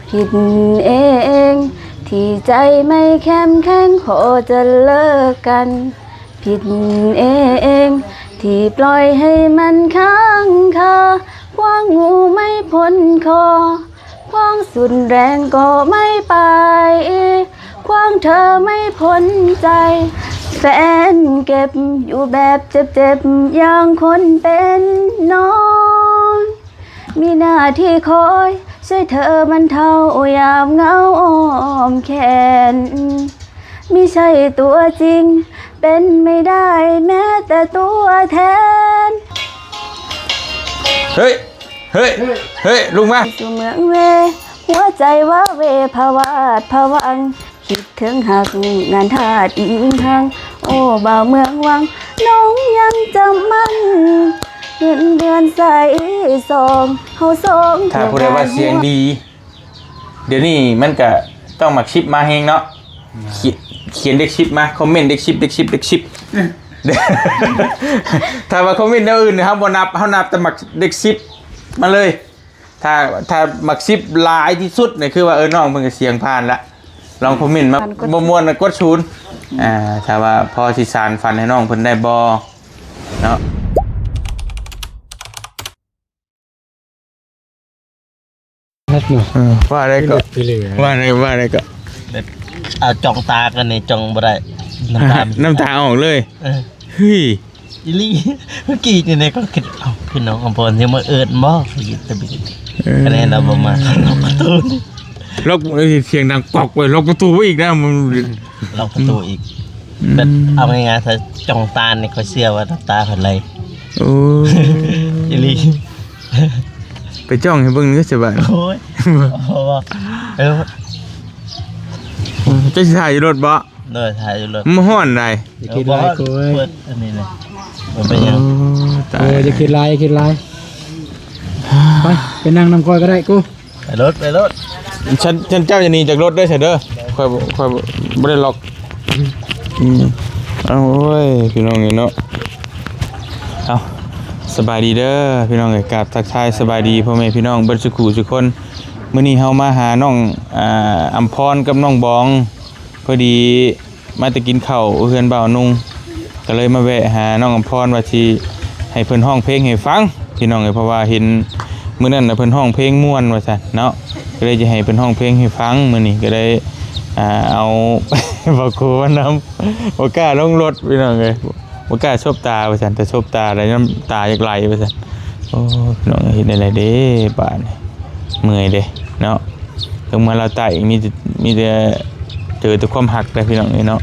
ผิดเองที่ใจไม่เข้มแข็งพอจะเลิกกันผิดเองที่ปล่อยให้มันค้างคาคว้างงูไม่พ้นคอคว้างสุดแรงก็ไม่ไปคว้างเธอไม่พ้นใจแฟนเก็บอยู่แบบเจ็บๆอย่างคนเป็นน้องมีหน้าที่คอยช่วยเธอบรรเทายามเหงาอ้อมแขนไม่ใช่ตัวจริงเป็นไม่ได้แม้แต่ตัวแทนเฮ้ยลุงมาสู่เมืองเวหัวใจว่าเวภาวาดภวังคิดถึงหักงานทาดอิงทางโอ้บ่าวเมืองวังน้องยังจำมันเงินเดือนใส่ซองเฮาส่งถ้าพูดได้ว่าเสียงดีเดี๋ยวนี้มันก็ต้องมาคลิปมาเฮงเนาะเขียนเด็กคลิปมาคอมเมนต์เด็กคลิปถ้าว่าคอมเมนต์อื่นนะครับบ่นับเฮานับแต่มักเด็กคลิปมาเลยถ้ามักคลิปหลายที่สุดเนี่ยคือว่าน้องเพิ่นก็เสียงผ่านละลองคอมเมนต์มาบ่ม่วนกดศูนย์ถ้าว่าพอสิสานฝันให้น้องเพิ่นได้บ่เนาะนัดหนูว่าอะไรก็เอาจ้องตากันนี่จ้องบ่ได้น้ำตาออกเลยเฮ้ยอีลี่เมื่อกี้นี่ก็คิดเอ้าพี่น้องอำพรยังมาเอิ้นบ่สิตะบิคะแนนเราบ่มาล็อกประตูนี่ล็อกเสียงดังกอกไว้ล็อกประตูไว้อีกนะมึงล็อกประตูอีกแต่เอาง่ายๆถ้าจ้องตานี่เขาเชื่อว่าตาเพิ่นไหลโอ้อีลี่ไปจ้องให้เบิ่งนึกจะบาดโอ้ยจะถ่ายอยู่รถบ่ถ่ายอยู่รถมันฮ้อนได้คิดลายกูเปิดอันนี้เลยมันเป็นยังจะคิดลายไปนั่งนำคอยก็ได้กูไปรถฉันเจ้าจะหนีจากรถได้เฉยเด้อค่อยบ่ได้ล็อกโอ้ยพี่น้องเนาะเอาสบายดีเด้อพี่น้องกราบทักทายสบายดีพ่อแม่พี่น้องเบิดสุขุทุกคนมื้อนี้เฮามาหาน้องอัมพรกับน้องบองพอดีมาแต่กินข้าวเฮือนบ่าวนุ่งก็เลยมาแวะหาน้องอัมพรว่าสิให้เพิ่นร้องเพลงให้ฟังพี่น้องเพราะว่าเห็นมื้อนั้นน่ะเพิ่นร้องเพลงม่วนว่าซั่นเนาะก็เลยจะให้เพิ่นร้องเพลงให้ฟังมื้อนี้ก็เลยเอาบ่ครูมานำบ่กล้าลงรถพี่น้องบ่กล้าชบตาว่าซั่นแต่ชบตาแล้วน้ำตาอยากไหลว่าซั่นโอ้พี่น้องเฮ็ดได้ไรเด้บาดนี้เมื่อยเด้เนาะถึงมาเราตายอีกมีแต่เจอแต่ความหักได้พี่น้องเนาะ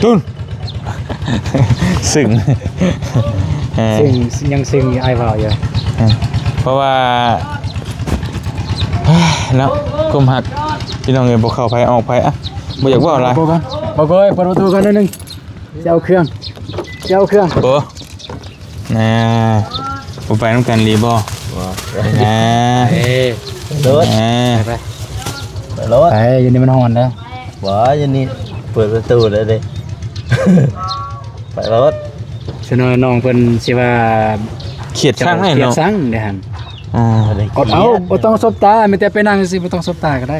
ตุนซึ้งยังซึ้งไอ้บ่าวอยู่เพราะว่าเนาะความหักพี่น้องบ่เข้าไผออกไผอ่ะบ่อยากว่าอะไรบ่เปิดประตูกันนิดนึงเจ้าเครื่องโอ้บ่ไปนำกันรีบ่รถไปอยู่นี่มันฮ้อนนะบ่อยู่นี่เปิดประตูเลยเด้ไปรถฉะนั้นน้องเพิ่นสิว่าเขียดช่างให้เนาะเขียดช่างเด้อหั่นเอาบ่ต้องสบตามีแต่ไปนั่งสิบ่ต้องสบตาก็ได้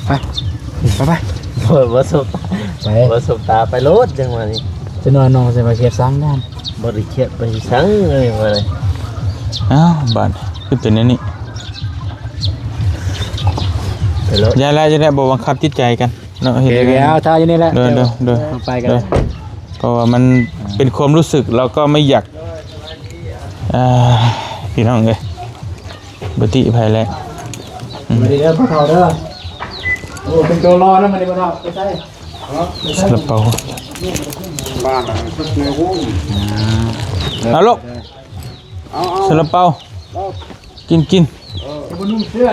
ไปบ่สบตาไปรถจังว่านี่ฉะนั้นน้องสิว่าเขียดช่างนั่นบ่ได้เขียดไปช่างเลยว่าเลยอ้าวบาดคือตัวนี้อย่าไล่จะได้บ่บังคับจิตใจกันเนาะเฮ็ดแล้วท่าอยู่นี่แหละเด้อไปกันเพราะว่ามันเป็นความรู้สึกเราก็ไม่อยากพี่น้องเอ้ยบ่ติไผแล้วบ่ได้เด้อพ่อเฒ่าเด้อโอ้เป็นตัวรอนะมันนี่บ่เฒ่าไปใช่ซาลาเปาบ้านในห้องเอาลูกซาลาเปากินบ่นุ่งเสื้อ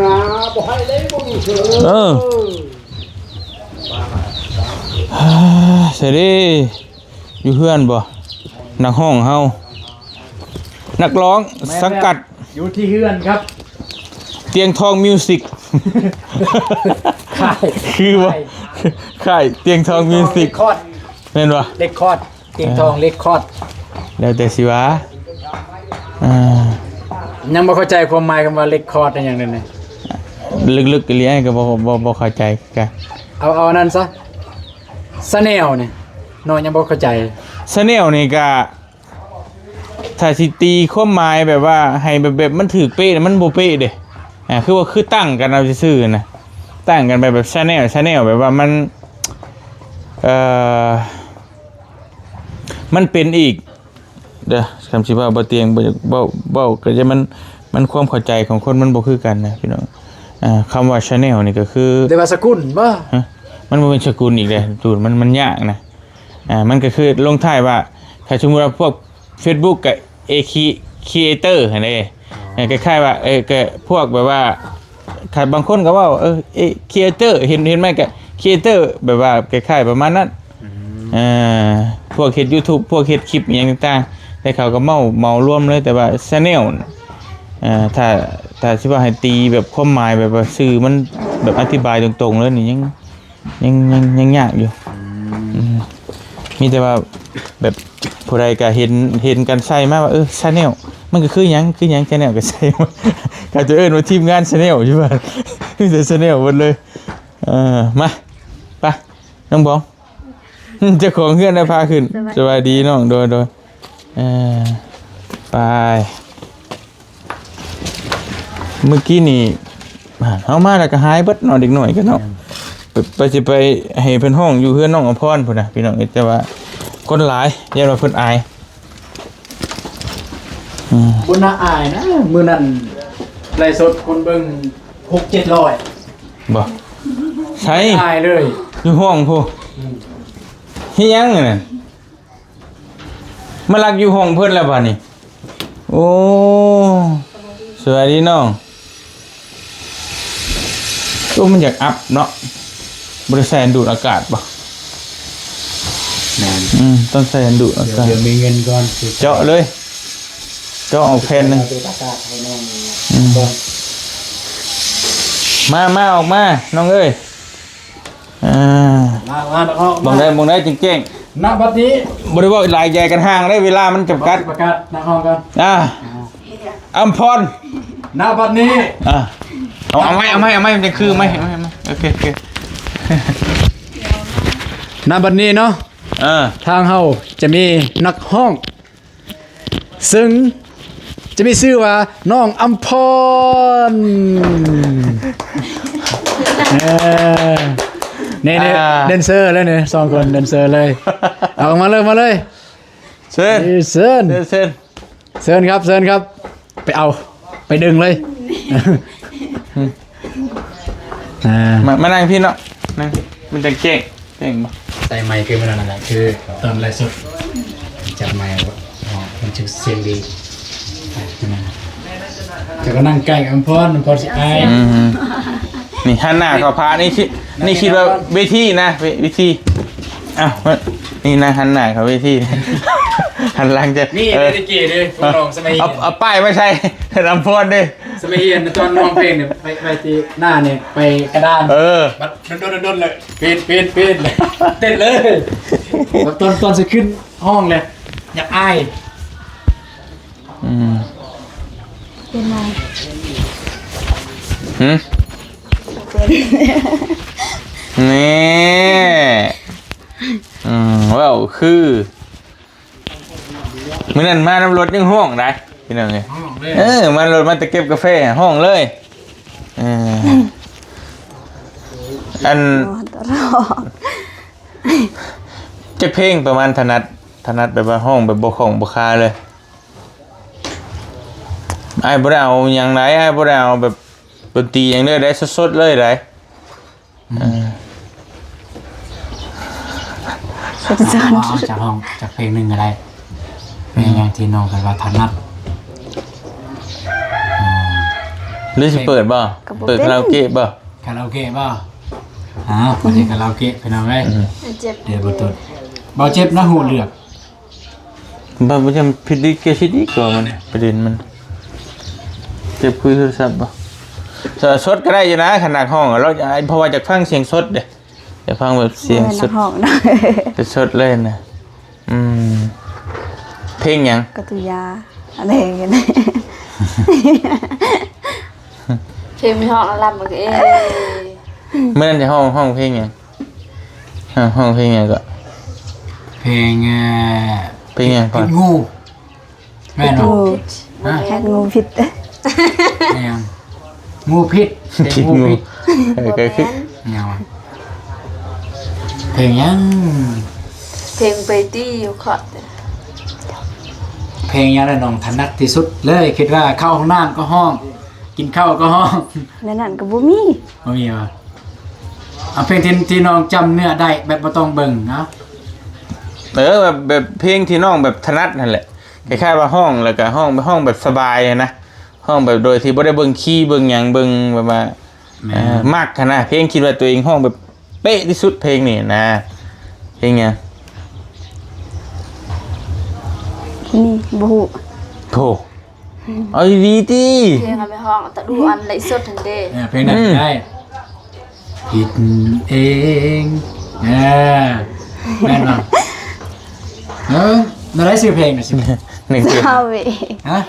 นะบ่ให้เลยบ่นุ่งเสื้อเสร็จดิอยู่เพื่อนบ่นักห้องเฮานักร้องสังกัดอยู่ที่เฮือนครับเตียงทองมิวสิกคือว่าค่ายเตียงทองมิวสิกแม่นบ่เล็กคอร์ดเตียงทองเล็กคอร์ดแล้วแต่สิวะ ยังบ่เข้าใจความหมายคำว่าเรคคอร์ดอย่างนั้นเลย ลึกๆอีหลีไอ้ก็บ่เข้าใจกัน เอาอันนั้นซะสแนลเนี่ยน้องยังบ่เข้าใจ ชาแนลนี่ก็ถ้าสิตีความหมายแบบว่าให้แบบมันถูกเป๊ะน่ะมันบ่เป๊ะเด้คือตั้งกันเอาซื่อๆนะตั้งกันแบบชาแนลแบบว่ามันมันเป็นอีกเด้อคำสิว่าบ่เตียงบ่ก็จะมันความเข้าใจของคนมันบ่คือกันนะพี่น้องคำว่าชาแนลนี่ก็คือ เดว่าสกุลบ่ มันบ่เป็นสกุลอีกเลยจูดมันยากนะมันก็คือลงท้ายว่าถ้าสมมุติว่าพวก Facebook กับ creator หั่นเด้คล้ายๆว่าก็พวกแบบว่าถ้าบางคนก็ว่าcreator เห็นไหมก็ creator แบบว่าคล้ายๆประมาณนั้นพวกเฮ็ด YouTube พวกเฮ็ดคลิปอหยังต่างๆแต่เขาก็เมารวมเลยแต่ว่า channel ถ้าสิว่าให้ตีแบบความหมายแบบว่าชื่อมันแบบอธิบายตรงๆเลยนี่ยังยากอยู่มีแต่ว่าแบบผู้ใดก็เห็นกันใส่มาว่าchannel มันก็คือหยังchannel ก็ใส่มาก็จะว่าทีมงาน channel ใช่ป่ะมีแต่ channel หมดเลยมาไปน้องบองเจ้าของเฮือนได้พาขึ้นสวัสดีน้องโดยไปเมื่อกี้นี่เฮามาแล้วก็หายเบิดเนาะเด็กน้อยก็เนาะไปสิไปให้เพิ่นห้องอยู่เฮือนน้องอภรพุ่นน่ะพี่น้องแต่ว่าคนหลายยันว่าเพิ่นอายบ่น่าอายนะมื้อนั้นไลฟ์สดคนเบิ่ง 6-700บ่ใช่ อายเลย อยู่ห้องพูเฮียงน่ะมาลักอยู่ห้องเพิ่นแล้วบัดนี้โอ้สวัสดีน้องมันอยากอัพเนาะบริษัทดูดอากาศป่ะ แม่น ต้องใส่ดูดอากาศ เดี๋ยวมีเงินก่อน เจาะเลยเจาะเอาแผ่นหนึงมาออกมาน้องเอ้ยมาบอกได้จริง ณบัดนี้ ๆบ่ได้ว่าหลายใหญ่กันห่างได้เวลามันจำกัด ประกาศณห้องก่อน อัมพร ณบัดนี้ เอาไหมมันจะคือไหมโอเค ณบัดนี้เนาะทางเฮาจะมีนักห้อง ซึ่งจะมีชื่อว่าน้องอัมพรนี่เดนเซอร์เลยเนี่ย2คนเดนเซอร์เลยเอามาเลยเชิญ เชิญครับไปดึงเลยมานั่งพี่เนาะนั่งมันจะเก่งป่ะ ใส่ไมค์คือมันนั่นแหละคือตอนไลฟ์สดจับไมค์มันจะเสียงดีจะก็นั่งใกล้กับอัมพรสิอาย นี่หันหน้าเข้าพานี่คิดว่าเวทีนะเวทีนี่นะหันหน้าเข้าเวทีหันหลังจะนี่ได้กี่ดิพวกน้องสมัยเอาป้ายไม่ใช่ลำพอนดิ สมัยเรียนตอนร้องเพลงเนี่ยไปที่หน้าเนี่ยไปกระดานโดนเลยปีนเลยเต้นเลยตอนจะขึ้นห้องเลยอยากอายเป็นไงนี่ว้าวคือมื้อนั้นมาน้ำรถยังห้องได้พี่น้องไงมารถมาตะเก็บกาแฟห้องเลยอันจะเพลงประมาณถนัดแบบว่าห้องแบบบ่ของบ่คาเลยไอ้บ่ได้เอาอย่างไรไอ้บ่ได้เอาแบบดนตรีอย่างเด้อได้สดๆเลยได้จากห้องจากเพลงหนึ่งอะไรเพลงอย่างที่น้องกันว่าถนัดหรือสิเปิดบ่เปิดคาราโอเกะบ่มันจะคาราโอเกะไปน้องเอ้ยเดี๋ยวบ่ตุดบ่เจ็บนะหูเหลือกบ่จำผิดดิเกชิดิก็มันประเด็นมันเจ็บคุยโทรศัพท์บ่สดก็ได้อยู่นะขนาดห้องเราเพราะว่าจะฟังเสียงสดเด้จะฟังแบบเสียงสดจะสดเลยนะเพลงหยังกตุยาอะไรอย่างเงี้ย เพลงมีห้องอารมณ์มันก็เมื่อนั้นจะห้องเพลงไงห้องเพลงไงก็ เพลงเพลงไงก่อน งูแม่น งู ฮะ แค่งูผิด แม่นงูพิษ คิดงูก็คือ แนวเพลงยัง เพลงไปตี้อยู่ขอด เพลงยังได้น้องถนัดที่สุดเลยคิดว่าเข้าห้องน้ำก็ห้อง กินข้าวก็ห้อง นั่นก็บ่มี บ่มีว่ะเอาเพลงที่น้องจำเนื้อได้แบบบ่ต้องเบิ่งเนาะ แบบเพลงที่น้องแบบถนัดนั่นแหละคล้ายๆว่าห้องแล้วก็ห้องแบบสบายนะห้องแบบโดยที่บ่ได้เบิ่งคีย์เบิ่งหยังเบิ่งแบบว่ามากขนาดเพลงคิดว่าตัวเองห้องแบบเป๊ะที่สุดเพลงนี่นะเพลงไง นี่บ่ฮู้ โธ่เอาดีๆติ เพลงในห้องตะดูอันไลฟ์สดทันเด้ เพลงนั้นได้ผิดเองแม่นบ่น่าได้ชื่อเพลงน่ะสิ นี่คือ เศร้าเว้ย ฮะ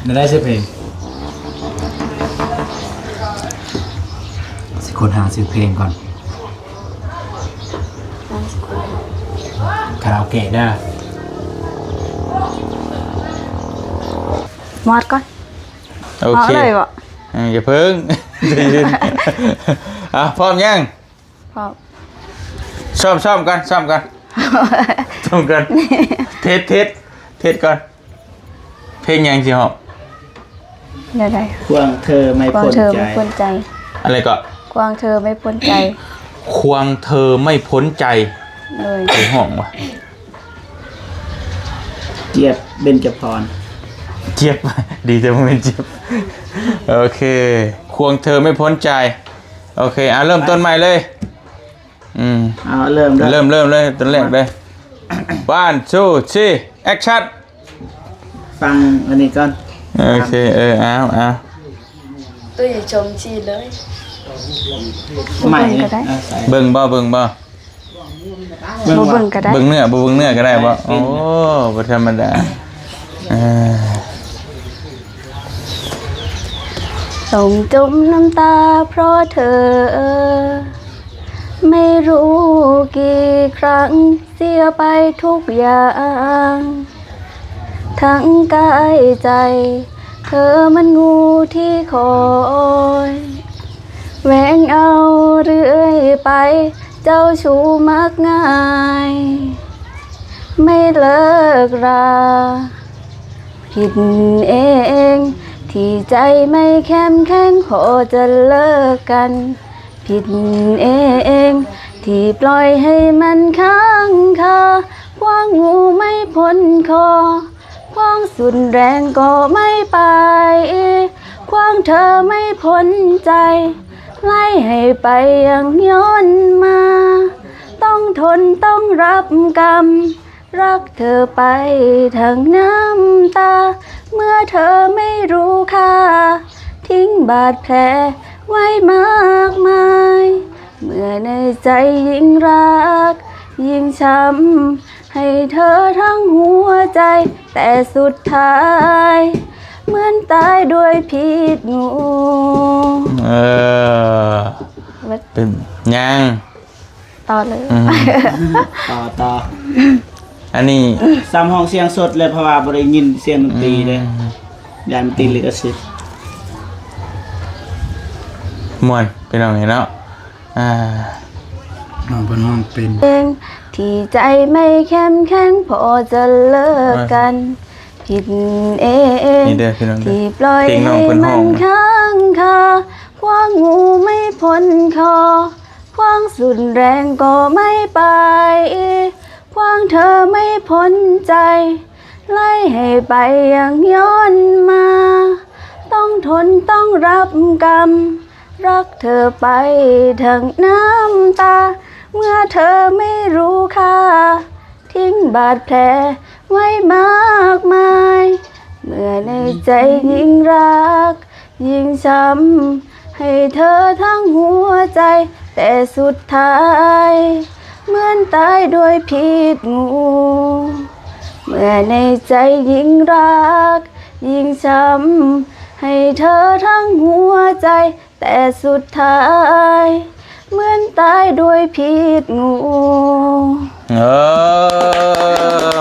น่าได้ชื่อเพลงสิคนหาชื่อเพลงก่อนคาราโอเกะได้ มอดก่อน โอเค เอาเลยบ่ อย่าเพิ่ง ใจเย็นพร้อมยัง พร้อม ซ่อมกันซ่อมกันเทสก่อนเพลงยังสิฮะ ได้ ควงเธอไม่ กวาง พ้น เธอ ใจ ไม่พ้นใจ อะไรก็ กวางเธอไม่พ้นใจ ควงเธอไม่พ้นใจ เลย ในห้องวะ เจี๊ยบเบญจพร เจี๊ยบ ดีแต่ไม่เป็นเจี๊ยบโอเคควงเธอไม่พ้นใจโอเคเริ่มต้นใหม่เลยเอาเริ่ม เริ่มเลยต้นแรกเลย one two three action ฟังอันนี้ก่อน โอเคเอา ตุ้ยชมชีเลย ใหม่ ก็ได้ เอาใส่ เบิ่งบ่ บ่เบิ่งก็ได้ เบิ่งเนื้อก็ได้บ่โอ้บ่ธรรมดาส่งจมน้ำตาเพราะเธอ ไม่รู้กี่ครั้งเสียไปทุกอย่าง ทั้งกายใจ เธอมันงูที่คอยแหวงเอาเรื่อยไป เจ้าชู้มักง่าย ไม่เลิกราผิดเองที่ใจไม่เข้มแข็งพอจะเลิกกัน ผิดเองที่ปล่อยให้มันค้างคาคว้างงูไม่พ้นคอคว้างสุดแรงก็ไม่ไปคว้างเธอไม่พ้นใจไล่ให้ไปยังย้อนมา ต้องทนต้องรับกรรมรักเธอไปทั้งน้ำตาเมื่อเธอไม่รู้ค่าทิ้งบาดแผลไว้มากมายเมื่อในใจยิ่งรักยิ่งช้ำให้เธอทั้งหัวใจแต่สุดท้ายเหมือนตายด้วยพิษงูเป็นยัง ต่อเลย ต่อ อันนี้ ซ้ำห้องเสียงสดเลยเพราะว่าบ่ได้ยินเสียงดนตรีเลยยานตีลิขสิทธิ์ ม่วนเป็นเอาไงเนาะน้องเป็น เองที่ใจไม่เข้มแข็งพอจะเลิกกันผิดเอง นี่เด้อพี่น้องเด้อ ที่ปล่อย เพลงน้ ให้ องเพิ่นห้ มั อง นค้างคาคว้างงูไม่พ้นคอคว้างสุดแรงก็ไม่ไปคว้างเธอไม่พ้นใจไล่ให้ไปยังย้อนมา ต้องทนต้องรับกรรมรักเธอไปทั้งน้ำตาเมื่อเธอไม่รู้ค่าทิ้งบาดแผลไว้มากมายเมื่อในใจยิ่งรักยิ่งช้ำให้เธอทั้งหัวใจแต่สุดท้ายเหมือนตายด้วยพิษงูเมื่อในใจยิ่งรัก ยิ่งช้ำให้เธอทั้งหัวใจแต่สุดท้ายเหมือนตายด้วยพิษงู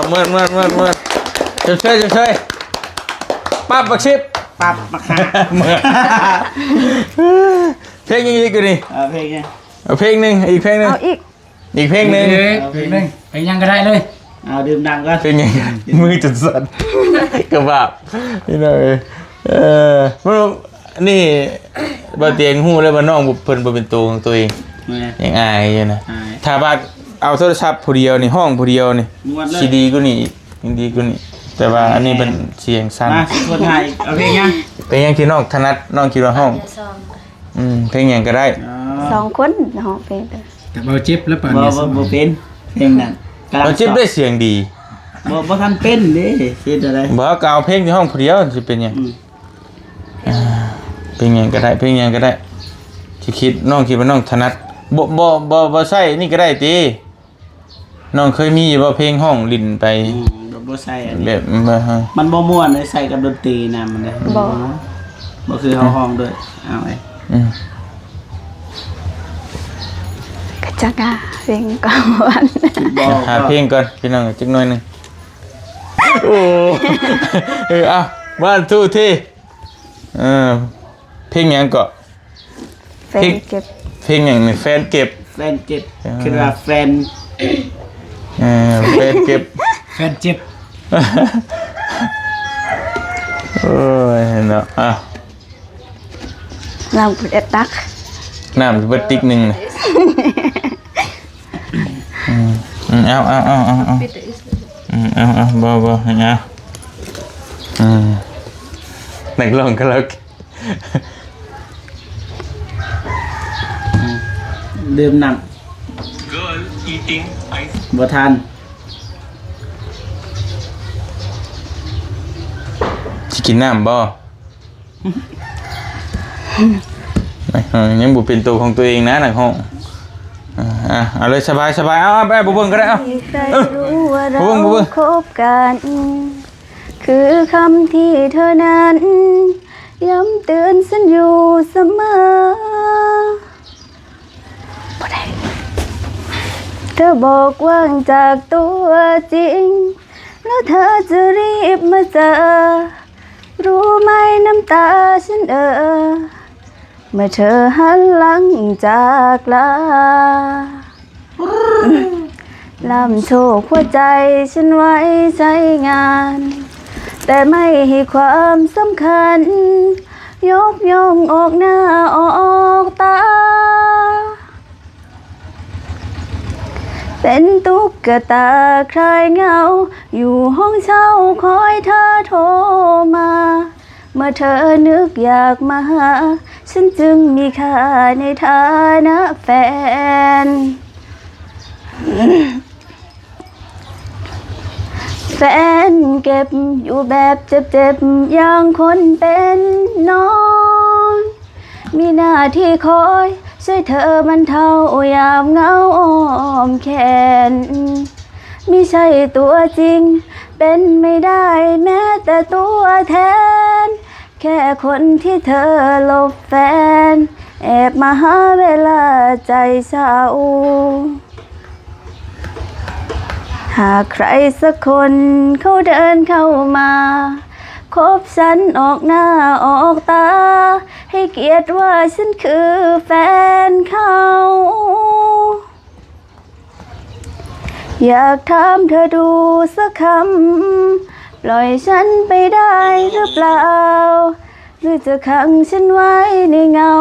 เมื่อจะช่วยปั๊บบักชิป ปับมาค่ะ เมื่อเพลงยังอีกอยู่นี่ เพลงไง เอาเพลงหนึ่งอีกเพลงหนึ่ง เอาอีก อีกเพลงหนึ่ง เพลงหนึงเพลงยังก็ได้เลย เอาดื่มน้ำก่อน เพลงยังมือจุดสั่นกระบาบนี่หน่อยมันนี่บ่เตียงหู้แล้วบ่น้องเพิ่นบ่เป็นตัวของตัวเองยังอายอยู่นะถ้าว่าเอาโทรศัพท์ผู้เดียวนี่ห้องผู้เดียวนี่สิดีกว่านี้ยังดีกว่านี้แต่ว่าอันนี้เป็นเสียงสั้น มาคนไทยเอาเพลงยัง เพลงยังที่น้องถนัดน้องคิดว่าห้องเพลงยังก็ได้ 2 คนห้องเพลงเด้อ แต่เบาจิ๊บแล้วป่าน บ่ นี้ เป็นเพลงนั้น เราจิ๊บได้เสียงดี บ่ทันเป็นเด้คิดอะไร บ่ก็เอาเพลงที่ห้องผู้เดียวสิเป็นหยังเพลงยังก็ได้เพลงยังก็ได้ที่คิดน้องคิดว่าน้องถนัดบ่ใช่นี่ก็ได้ติน้องเคยมีบ่เพลงห้องลิ้นไป บ่ใส่อัน แบ นี้ บ มันบ่ม่วนเลยใส่กับดนตรีนะมันเลยบ่คือเฮาห้องด้วยเอาไว้ กระจักเพลงก่อน หาเพลงก่อนพี่น้องจักหน่อยนึงโอ้เอา1 2 3เพลงหยังก็ แฟนเก็บ เพลงหยังนี่แฟนเก็บ แฟนเก็บคือว่าแฟน แฟนเก็บ แฟนเจ็บ โอ้ยเนาะลำพุดตัก น้ำจะเบิดติ๊กหนึ่งเลยเอาบ่เอานักร้องก็แล้ว ดื่มน้ำบ่ทัน สิกินน้ำบ่ยังบุเป็นตัวของตัวเองนะหนังห้องเอาเลยสบายเอาไปบุเบิ้งก็ได้เอา ใครรู้ว่าเราคบกัน คือคำที่เธอนั้นย้ำเตือนฉันอยู่เสมอบ่ได้เธอบอกว่างจากตัวจริงแล้วเธอจะรีบมาเจอรู้ไหมน้ำตาฉันเมื่อเธอหันหลังจากลาลำโชคหัวใจฉันไว้ใช้งานแต่ไม่ให้ความสำคัญยกย่องออกหน้าออกตาเป็นตุ๊กตาคลายเหงาอยู่ห้องเช่าคอยเธอโทรมาเมื่อเธอนึกอยากมาหาฉันจึงมีค่าในฐานะแฟนแฟนเก็บอยู่แบบเจ็บๆอย่างคนเป็นน้องมีหน้าที่คอยช่วยเธอบรรเทายามเหงาอ้อมแขนไม่ใช่ตัวจริงเป็นไม่ได้แม้แต่ตัวแทนแค่คนที่เธอหลบแฟนแอบมาหาเวลาใจเศร้าหากใครสักคนเขาเดินเข้ามาคบฉันออกหน้าออกตาให้เกียรติว่าฉันคือแฟนเขาอยากถามเธอดูสักคำปล่อยฉันไปได้หรือเปล่าหรือจะขังฉันไว้ในเงา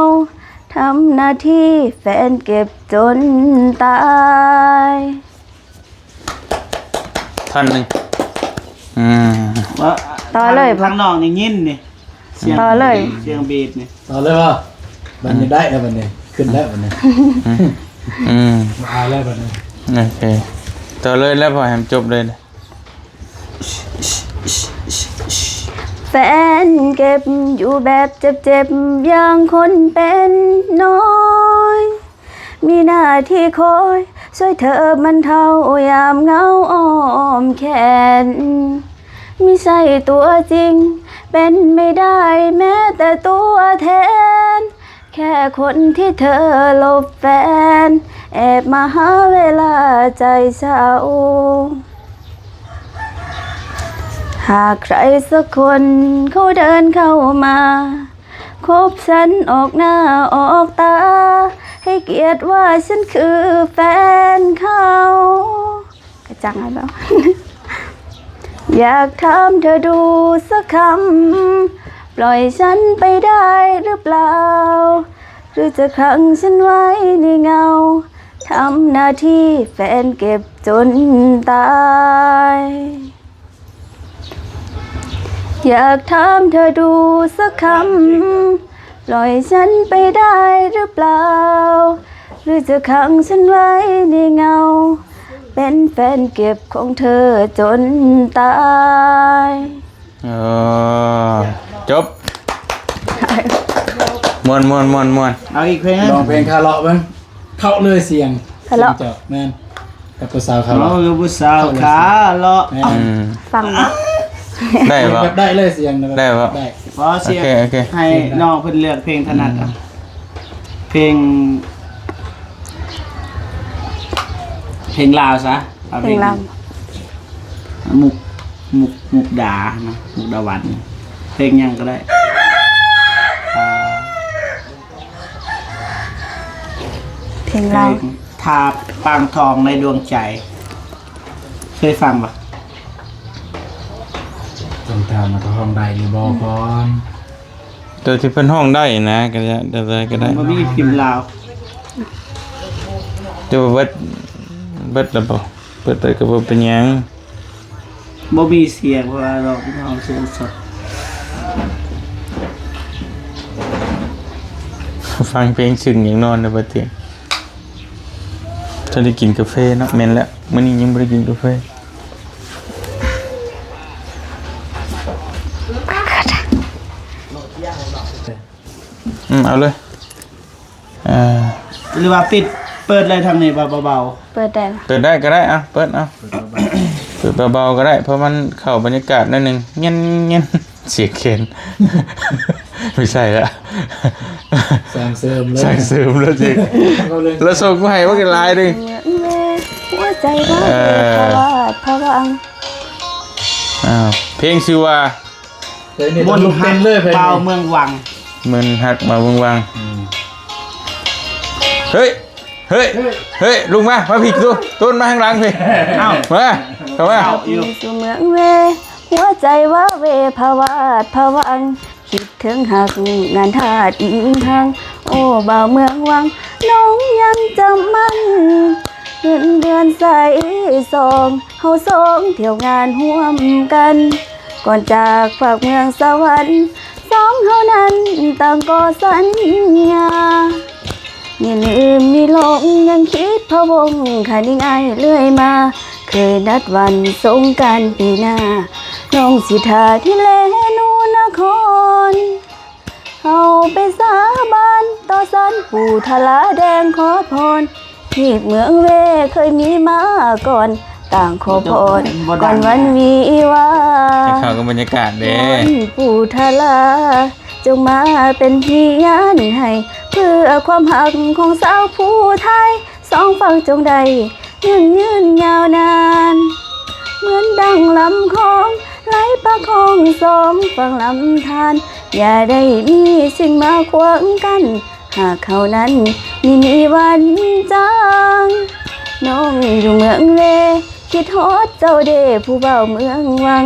ทำหน้าที่แฟนเก็บจนตาย ท่อนหนึ่ง ต่อเลย ทางน้องนี่ยินนี่เสียง ต่อเลย เสียงบีดนี่ ต่อเลยว่าบันนี้ได้แล้วบันนี้ขึ้นแล้วบันนี้มาแล้วบันนี้ โอเคต่อเลยแล้วพอแฮมจบเลยนะ แฟนเก็บอยู่แบบเจ็บๆอย่างคนเป็นน้อยมีหน้าที่คอยช่วยเธอบรรเทายามเหงาอ้อมแขนไม่ใช่ตัวจริง เป็นไม่ได้แม้แต่ตัวแทนแค่คนที่เธอหลบแฟนแอบมาหาเวลาใจเศร้าหากใครสักคนเขาเดินเข้ามาคบฉันออกหน้าออกตาให้เกียรติว่าฉันคือแฟนเขากระจังอะไรบ้าง อยากถามเธอดูสักคำปล่อยฉันไปได้หรือเปล่าหรือจะขังฉันไว้ในเงาทำหน้าที่แฟนเก็บจนตายอยากถามเธอดูสักคำปล่อยฉันไปได้หรือเปล่าหรือจะขังฉันไว้ในเงาเป็นแฟนเก็บของเธอจนตาย จบมวน เอาอีกเพลง ลองเพลงคาร์เลาะบ้างเข้าเลยเสียง คาร์เลาะ สียงเจาะแม่นกับผู้สาวคาร์ เรา เลาะ คือผู้สาวขาเลาะ แม่น ฟังนะ ได้ปะ แบบได้เลยเสียงนะ ได้ปะ ได้ เพราะเสียง โอเค ให้น้องเพิ่นเลือกเพลงถนัดเพลงลาวซะเอา เพลงล มุกดานะมุกดาวันเพลงยังก็ได้อ่า เพลง เพล เรา งทาปางทองในดวงใจเคยฟังปะ จนทำมาก็ห้องใดหรือบอกก่อน ตัวที่เป็นห้องได้นะก็ได้ก็ได้ มันมีพิมพ์ลาว จะเบิดแล้วบ่เปิดก็บ่เป็นหยัง บ่มีเสียงเพราะว่าเราพี่น้องเสียงสด ฟังเพลงซึ้งอย่างนอนในบ่เตียงจะได้กินกาแฟเนาะแม่นแล้วมื้อนี้ยังบ่ได้กินกาแฟเอาเลยหรือว่าเปิดเลยทางนี้เบา เปิดได้ปะ เปิดได้ก็ได้เปิดเอาเปิดเบาๆก็ได้เพราะมันเข้าบรรยากาศนิดนึงเงี้ยเสียงเคน ไม่ใช่ละ สร้างเสริมเลย ใช่เสริมแล้วจริง เอาเลย แล้วส่งมาให้ว่ากันลายดึง เหมือนเวหัวใจว่าเพราะวัง เพลงชื่อว่า เดี๋ยวนี้ ๆ ต้องลุกเต้นเลยเพลง เบา นี้ เมืองวัง มันหักมาเวางเฮ้ยลุงมาผิดต้นมาข้างหลังพี่เอ้ามาเข้ามา อยู่สู่เมืองเวหัวใจว่าเวภาวาดภวังคิดถึงหักงานทาดอิงทางโอ้บ่าวเมืองวังน้องยังจำมันเงินเดือนใส่ซองเฮาสองเที่ยวงานร่วมกัน ก่อนจากฝากเมืองสวรรค์สองเฮานั้นต่างก็สัญญาอย่าลืมมีหลงยังคิดพะวงขานิ่งไอเรื่อยมา เคยนัดวันสงกรานต์ปีหน้าน้องสิทาที่เลนูนครเอาไปสาบานต่อสันปู่ทลาแดงขอพรที่เมืองเวเคยมีมาก่อนต่างขอพรก่อนวันวิวา ให้เข้ากับบรรยากาศเด้ วอนปู่ทลาจงมาเป็นพยานให้เพื่อความหักของสาวผู้ไทยสองฝั่งจงใดยืนยาวนานเหมือนดังลำคลองไหลประคองสองฝั่งลำธารอย่าได้มีสิ่งมาขวางกันหากเขานั้นมีวันจางน้องอยู่เมืองเลคิดฮอดเจ้าเดผู้เบาเมืองวัง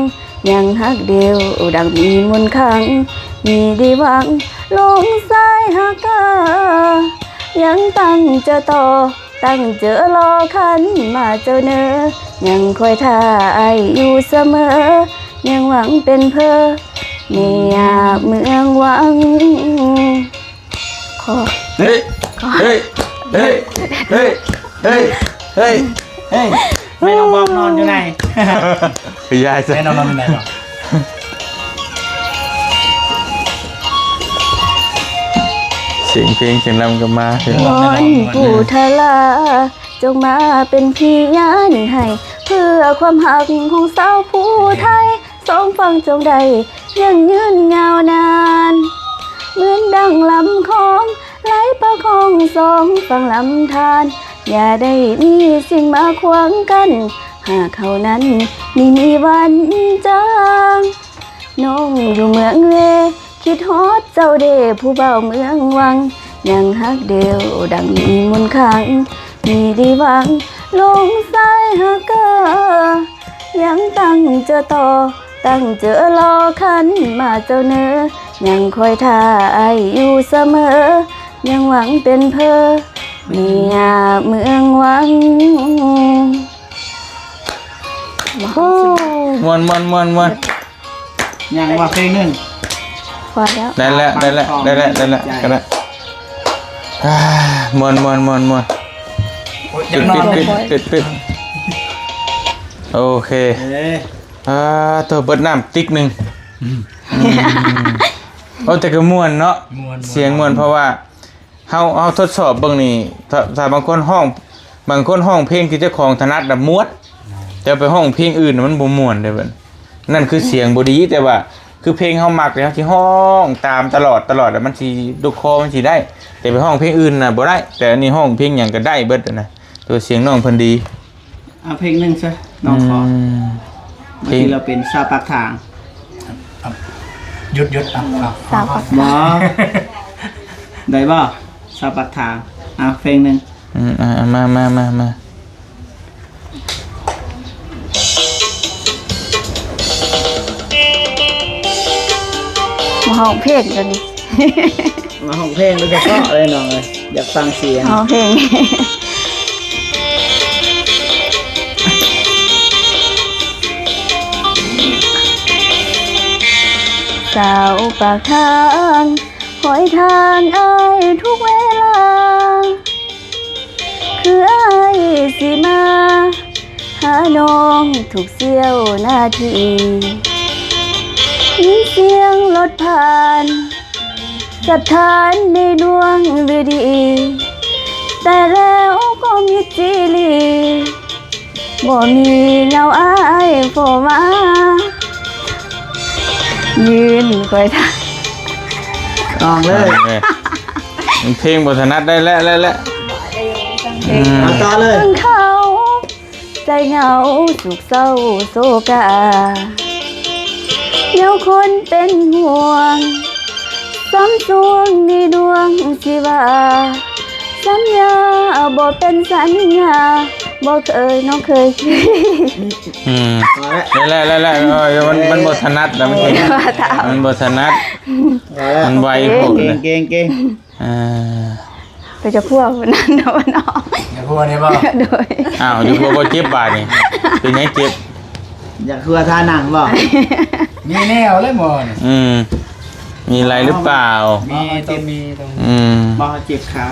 ยังฮักเดียวดังมีมนต์ขังมีดีหวังลงสายฮักกายังตั้งจะต่อตั้งเจอรอคันมาเจ้าเนอยังคอยท่าไออยู่เสมอยังหวังเป็นเพอไม่อยากเมืองวังขอ เฮ้ยไม่ต้องบอกนอนอยู่ไหน พี่ยายจะ แม่น้องๆมีไหนบ้าง เสียงเพลงเสียงรำกันมาเสียง วอนปู่ทลาจงมาเป็นพยานให้เพื่อความหักของสาวผู้ไทยสองฝั่งจงใด ยังยืนยาวนานเหมือนดังลำคลองไหลประคองสองฝั่งลำธารอย่าได้มีสิ่งมาขวางกันหากเขานั้นไม่มีวันจางน้องอยู่เมืองเวคิดฮอดเจ้าเดผู้เบาเมืองวังยังฮักเดียวดังมีมนต์ขังมีดีหวังลงสายฮักเกอยังตั้งเจอต่อตั้งเจอรอคันมาเจ้าเนื้อยังคอยท่าไออยู่เสมอยังหวังเป็นเพอเมียเมืองวัง ม่วน ยังว่าเพลงหนึง พอแล้ว ได้แล้วก็ได้ม่วนปิดโอเคตัวเบิดน้ำติ๊กหนึ่งโอ้แต่ก็ม่วนเนาะเสียงม่วนเพราะว่าเฮาทดสอบเบิ่งนี่ถ้าบางคนห้องเพลงที่เจ้าของถนัดน่ะม่วนแต่ไปห้องเพลงอื่นน่ะมันบ่ม่วนเด้อเบิ่นนั่นคือเสียงบ่ดีแต่ว่าคือเพลงเฮามักแล้วที่ห้องตามตลอดแล้วมันสิดุคอมันสิได้ แต่ไปห้องเพลงอื่นน่ะบ่ได้แต่อันนี้ห้องเพลงหยังก็ได้เบิดนะตัวเสียงน้องเพิ่นดี เอาเพลงหนึงซะน้องขอเพลงเราเป็นซาปากทาง หยุดเอา สาวปัก บ่ได้บ่ซาปากทางเอาเพลงหนึง มา มาห้องเพลงกันนี่ มาห้องเพลงโดยเฉพาะเลยน้องเลยอยากฟังเสียง ห้องเพลงสาวปากทางคอยทางอายทุกเวลาคืออายสิมาหาน้องทุกเสี้ยวนาทียินเสียงรถผ่านสถานในดวงฤดีแต่แล้วก็มีจีลีบ่มีเงาอายโผล่มายืนคอยทาง ลองเลย เพลงบทนัดได้แล้วเอาต่อเลย ทั้งเขาใจเหงาสุขเศร้าโศกาเดี๋ยวคนเป็นห่วงซ้ำสวงในดวงชีวาสัญญาบ่เป็นสัญญาบ่เคยน้องเคยคิด แล้วมันบทนัดแล้วมันบทนัดมันไวโผล่เลย เก่ง ไปจะพวกนั้นนะวะน้อง อย่าพูดอันนี้บ่ โดย อ้าวอยู่บ่เจ็บบาดนี่เป็นไงเจ็บ อยากคือท่าหนังบ่ มีแนวเลยหมอนี่ มีอะไรหรือเปล่า มีต้องมี บ่เจ็บขา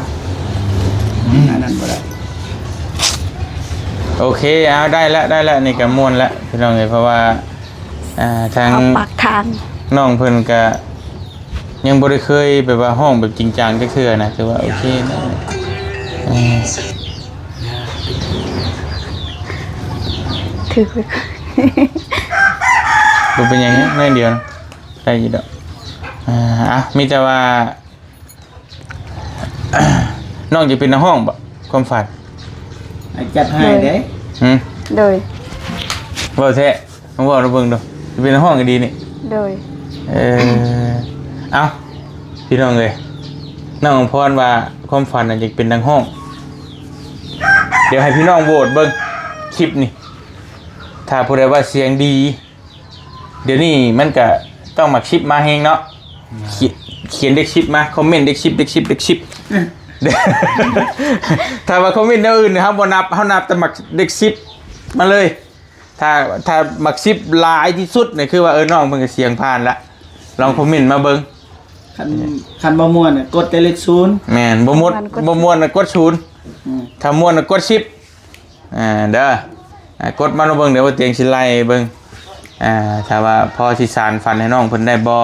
อันนั้นบ่ได้ โอเคเอาได้แล้วนี่ก็ม่วนแล้วพี่น้องเอ้ยเพราะว่าทาง เอาปากทาง น้องเพิ่นก็ยังบ่ได้เคยแบบว่าห้องแบบจริงจังจักเทื่อนะถือว่าโอเคนะถือไปก่อน บ่เป็นหยังน้อยเดียวนะได้อยู่ดอกมีแต่ว่า น้องจะเป็นนักห้องบ่ความฝัน จัดให้เด้ โดย ว่าแท้มาบอกเราเบิ่งดูจะเป็นนักห้องก็ดีนี่ โดย เอาพี่น้องเลยน้องพรว่าความฝันน่ะอยากเป็นนักห้อง เดี๋ยวให้พี่น้องโหวตเบิ่งคลิปนี่ถ้าผู้ใดว่าเสียงดี เดี๋ยวนี้มันก็ต้องมาคลิปมาเฮงเนาะเขียนเด็กคลิปมาคอมเมนต์เด็กคลิปถ้าว่าคอมเมนต์แนวอื่นนะครับบ่นับเฮานับแต่มักเด็กคลิปมาเลยถ้ามักคลิปหลายที่สุดนี่คือว่าน้องเพิ่นก็เสียงผ่านละลองคอมเมนต์มาเบิ่ง คันบ่ม่วนน่ะกดแต่เลข0 แม่นบ่ม่วนน่ะกด0ถ้าม่วนน่ะกด10เด้อกดมาเบิ่งเดี๋ยวว่าเตียงสิไล่เบิ่งถ้าว่าพอสิสานฝันให้น้องเพิ่นได้บ่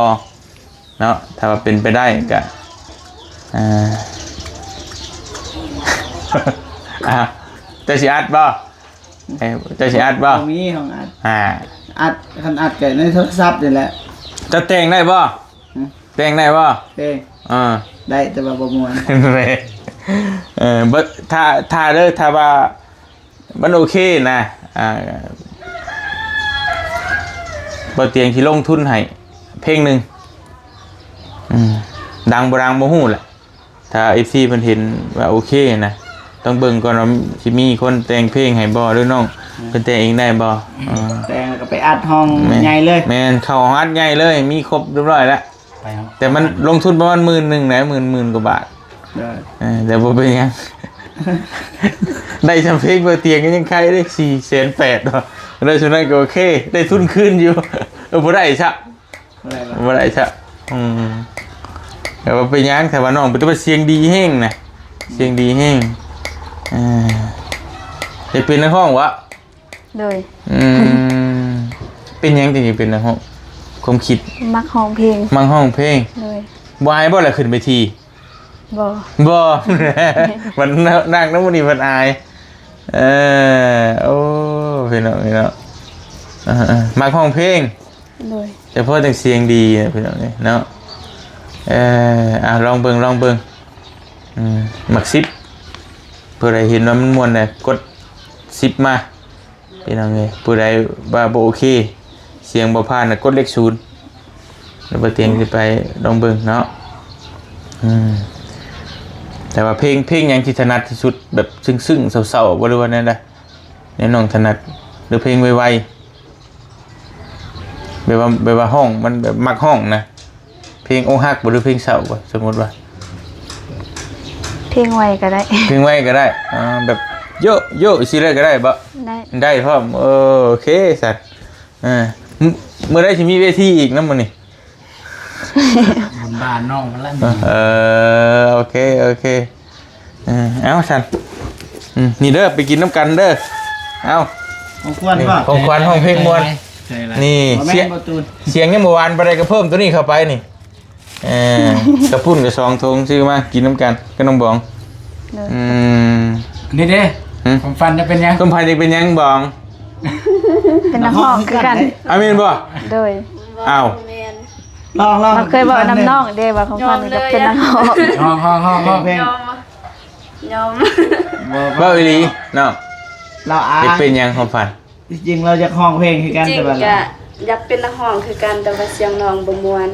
เนาะถ้าว่าเป็นไปได้ก็จะสิอัดบ่จะสิอัดบ่มีของอัด อัดคันอัดก็ในโทรศัพท์นี่แหละ จะแต่งได้บ่แต่งได้บ่ เอ้ย อ่า ได้แต่ว่าบ่ม่วน บ่ถ้าเด้อถ้าว่ามันโอเคนะบ่เตียงสิลงทุนให้เพลงหนึงดังบ่ดังบ่ฮู้แหละถ้า FC เพิ่นเห็นว่าโอเคนะต้องเบิ่งก่อนว่าสิมีคนแต่งเพลงให้บ่หรือน้องเพิ่นแต่งเองได้บ่ แต่งแล้วก็ไปอัดห้องใหญ่เลย แม่นเข้าห้องอัดใหญ่เลยมีครบเรียบร้อยแล้ว ไปครับ แต่มันลงทุนประมาณ10,000นะหมื่นกว่าบาท เด้อ แต่บ่เป็นหยัง ได้จำเพลงเบอร์เตียงก็ยังใครได้4,800,000เนาะได้ช่วงนั้นก็โอเคได้ทุนคืนอยู่บ่ได้ซะ อะไรวะ บ่ได้ซะแต่ว่าเป็นหยังแต่ว่าน้องเป็นตัวเสียงดีแฮงนะเสียงดีแฮงจะเป็นนักร้องวะ โดย เป็นหยังจริงๆเป็นนักร้องความคิด มักห้องเพลง มังห้องเพลง โดย บ่อายบ่ล่ะขึ้นไปที บ่ บ่ มันนั่งน้ำมันนี่มันอายโอ้พี่น้องมักห้องเพลง โดย แต่พ่อแต่งเสียงดีนะพี่น้องเนาะลองเบิ่งมัก10ผู้ใดเห็นว่ามันม่วนน่ะกด10มาพี่น้องเอ้ยผู้ใดว่าบ่โอเคเสียงบ่ผ่านน่ะกดเลข0แล้วบ่เตียงสิไปลองเบิ่งเนาะแต่ว่าเพลงหยังที่ถนัดที่สุดแบบซึ้งๆเศร้าๆบ่รู้ว่าแนั่นได้แน่น้องถนัดหรือเพลงไวๆแบบว่าห้องมันแบบมักห้องนะเพลงอกหักบ่หรือเพลงเศร้าบ่สมมุติว่า เพลงไวก็ได้ เพลงไวก็ได้แบบโยสิเลยก็ได้บ่ ได้ ได้พร้อมโอเคสัตว์เมื่อได้สิมีเวทีอีกนำมื้อนี้ บ้านน้องมันแล้ว โอเคเอาสันนี่เด้อไปกินน้ำกันเด้อเอา ของควรป่ะ ของขวัญห้องเพลงมวนนี่ แม่ เสียง นประตู เสียงยังเมื่อวานไปได้ก็เพิ่มตัวนี้เข้าไปนี่กระพุ่นกับซองทงซื้อมากินน้ำกันก็น้องบอง โดย นี่เด้ผมฟันจะเป็นยัง ต้มพันธุ์เป็นยังบอง เป็นนักห้องคือกัน อามีนบ่ โดย อ้าว ลอง เราเคยบอกน้ำน้องเด้ว่าของฟันนี่ก็เป็นนักห้อง ห้อง เพลง ยอม เบ้าอีหลีเนาะ เราเป็นยังของฝัน จริงๆเราจะห้องเพลงคือกัน จริง แต่ว่า ก็อยากเป็นนักร้องคือกันแต่ว่าเสียงน้องบ่ม่วน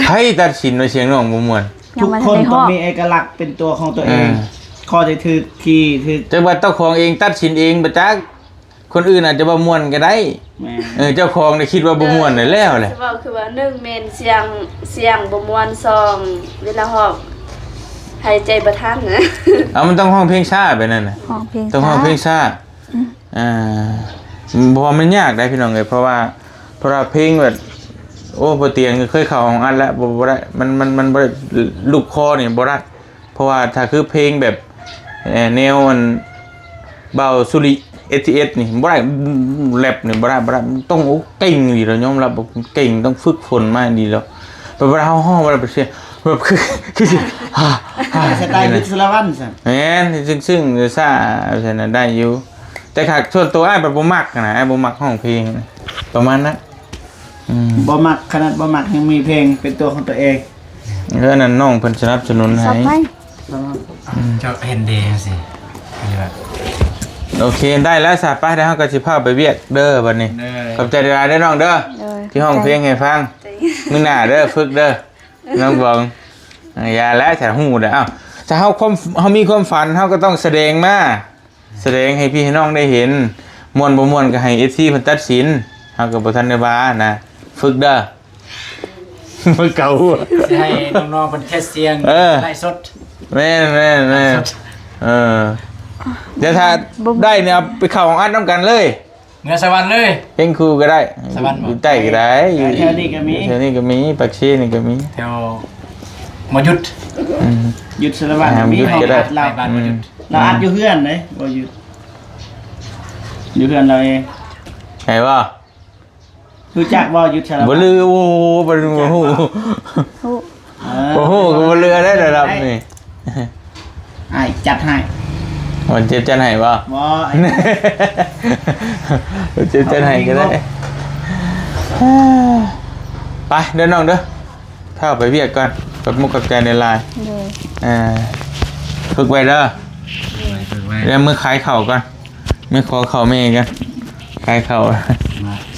ให้ตัดสินว่าเสียงน้องบ่ม่วน ยั ทุ ง ก มา คน ใน ต้ ห้ อง อง มีเอกลักษณ์เป็นตัวของตัวเองข้อจะถือคีย์ถือ แต่ว่าเจ้าของเองตัดสินเองบ่จักคนอื่นอาจจะบ่ม่วนก็ได้ แม่ เจ้าของได้คิดว่าบ่ม่วนได้แล้วแหละ สิเว้าคือว่า1เมนเสียงบ่ม่วน2เวลาร้องหายใจบ่ทันนะ เอามันต้องห้องเพลงช้าไปนั่นน่ะ ห้องเพลง ต้องห้องเพลงช้าเพราะว่ามันยากได้พี่น้องเลยเพราะว่าเพลงแบบโอ้บ่เตียงเคยเข้าของอันแล้วบ่ได้มันบ่ได้ลูกคอนี่บ่ได้เพราะว่าถ้าคือเพลงแบบแนวมันเบาสุริ ATS นี่บ่ได้แรปนี่บ่ได้ต้องเก่งดีแล้วยอมรับเก่งต้องฝึกฝนมาดีแล้วเวลาเฮาฮ้องเวลาไปเสียแบบคือสิสไตล์วิศวะสั่น แม่นซึ่งซ่าฉะนั้นได้อยู่แต่ขาดส่วนตัวอ้ายแบบบ่มักนะอ้ายบ่มักห้องเพลงประมาณนั้น บ่มักขนาดบ่มักยังมีเพลงเป็นตัวของตัวเอง ก็นั่นน้องเพิ่นสนับสนุน ซั ให้ บไหม จะเห็นดีสิ โอเคได้แล้วสาป้าเดี๋ยวเฮาก็สิพาไปเวียกเด้อบัดนี้ขอบใจหลายๆเด้อน้องเด้อ โดย ที่ห้องเพลงให้ฟังมื้อหน้าเด้อฝึกเด้อน้องบองอย่าแล้วแต่ฮู้เด้ออ้าวถ้าเฮามีความฝันเฮาก็ต้องแสดงมาแสดงให้พี่ให้น้องได้เห็นม่วนบ่ม่วนก็ให้ FC เพิ่นตัดสินเฮาก็บ่ทันได้ว่านะฝึกเด้อ มันเก่า ให้น้องๆเป็นแค่เสียงไล่สด แม่เดี๋ยวถ้าได้เนี่ยเอาไปเข้าของอัดน้ำกันเลย เหนือสวรรค์เลย เพลงครูก็ได้ สวรรค์บ่ อยู่ใต้ก็ได้อยู่ แถวนี้ก็มี แถวนี้ก็มีปักเชนี่ก็มี แถวมยุทธ หยุดสารวัตรมีห้องอัดเรา บ้านมยุทธ เราอัดอยู่เพื่อนเลยบ่หยุดอยู่เพื่อนเราเอง ไหนว่า รู้จักบ่หยุดสารวั บ่ ตร ลือโอ้บ่ลือบ่ฮู้ ฮู้ บ่ฮู้ก็บ่ลือได้ระดับนี่ ไอ้จัดให้ มันเจ็บจันให้บ่ บ่ไอ้ เจ็บจันให้ก็ได้ ไปเดินน้องเด้อถ้าไปเวียกก่อนกับมุกกับใจในไลน์ เลย ฝึกไว้เด้อแล้วมือขายเข่าก่อนมือขอเข่าแม่กันขายเข่า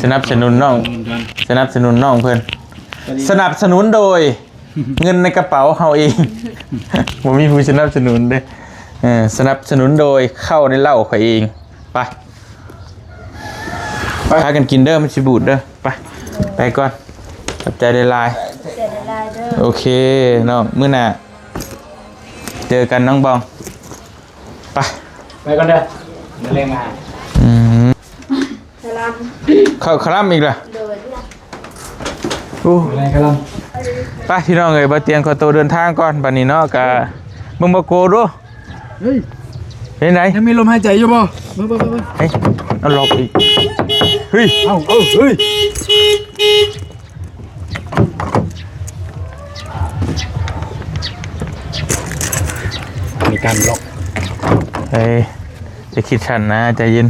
สนับสนุนน้องสนับสนุนน้องเพื่อนสนับสนุนโดย เงินในกระเป๋าเฮาเอง ผมมีผู้สนับสนุนเด้สนับสนุนโดยเข้าในเหล้าข่อยเองไปพากันกินเด้อมันสิบูดเด้อไปก่อนขอบใจได้ลาย เสียดายเด้อ โอเคน้องมื้อหน้าเจอกันน้องบองไป ไปก่อนเด้อเดี๋ยวเร่งมา สลัม เข้าคลัมอีกล่ะ โดยเรื่อง อู้ อะไรกันล่ะ ไปพี่น้องเอ้ยบ่เตียงขอตัวเดินทางก่อนบัดนี้เนาะกะมึงบ่โกดู เฮ้ย เป็นไหน ยังมีลมหายใจอยู่บ่บ่ เฮ้ยเอาหลบอีกเฮ้ย เอ้าเฮ้ยมีการล็อก เฮ้ยจะคิดฉันนะใจเย็น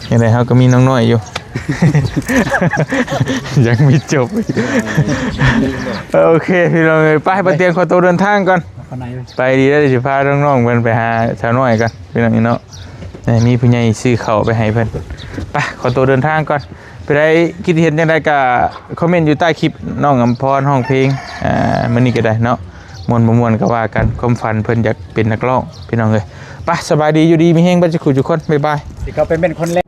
ยังไงเฮาก็มีน้องน้อยอยู่ ยังไม่จบ โอเคพี่น้องเอ้ยไปบ่เตียงขอตัวเดินทางก่อน ข้างในเลย ไปดีแล้วสิพาน้องๆเพิ่นไปหาสาวน้อยกันพี่น้องเนาะนี่มีผู้ใหญ่ซื้อข้าวไปให้เพิ่นไปขอตัวเดินทางก่อนไปได้คิดเห็นจังไดก็คอมเมนต์อยู่ใต้คลิปน้องอำพรห้องเพลงมื้อนี้ก็ได้เนาะม่วนบ่ม่วนก็ว่ากันความฝันเพิ่นอยากเป็นนักร้องพี่น้องเอ้ยไปสบายดีอยู่ดีมีแฮงบ่จะคุยทุกคนบ๊ายบาย ที่เขาเป็นคนแรก